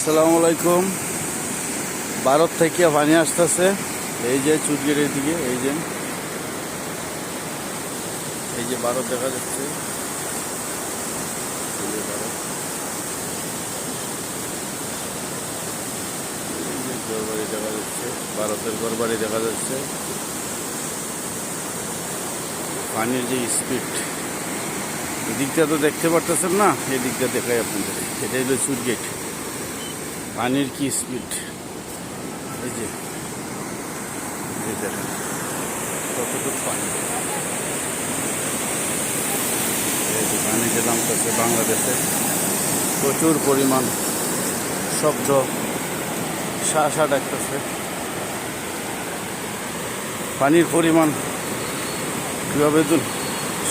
আসসালামু আলাইকুম। ভারত থেকে পানি আসতেছে এই যে চুটগেটের দিকে। এই যে ভারত দেখা যাচ্ছে। এই যে ভারত, এই যে ঘরবাড়ি দেখা যাচ্ছে, ভারতের ঘরবাড়ি দেখা যাচ্ছে। পানির যে স্পিড, এদিকটা তো দেখতে পারতেছেন না, এদিকটা দেখাই আপনাদের। এটাই হলো চুটগেট। পানির কি স্পিড, এই যে দেখেন কতটুকু পানি। এই যে পানি যে নামতেছে বাংলাদেশে, প্রচুর পরিমাণ শব্দ, শাসা ডাকতেছে। পানির পরিমাণ কীভাবে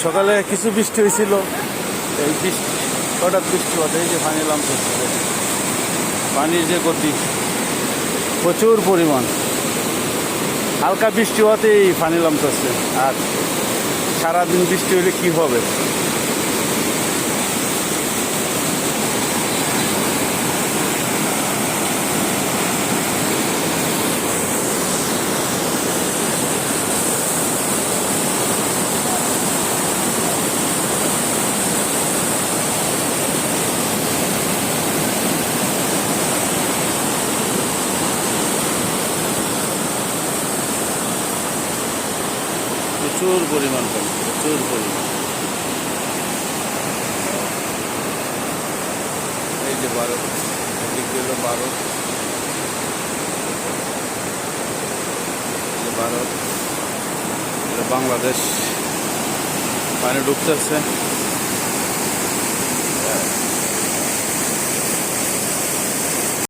সকালে কিছু বৃষ্টি হয়েছিল, এই বৃষ্টি হঠাৎ বৃষ্টি হতে এই যে পানি নামতেছে। পানির যে গতি প্রচুর পরিমাণ, হালকা বৃষ্টি হতেই পানি নামতেছে। আর সারাদিন বৃষ্টি হলে কি হবে? প্রচুর পরিমাণ পানি, প্রচুর পরিমাণ। এই যে ভারত, এদিকে হলো ভারত, এই যে ভারত, এটা বাংলাদেশ। পানি ঢুকতেছে।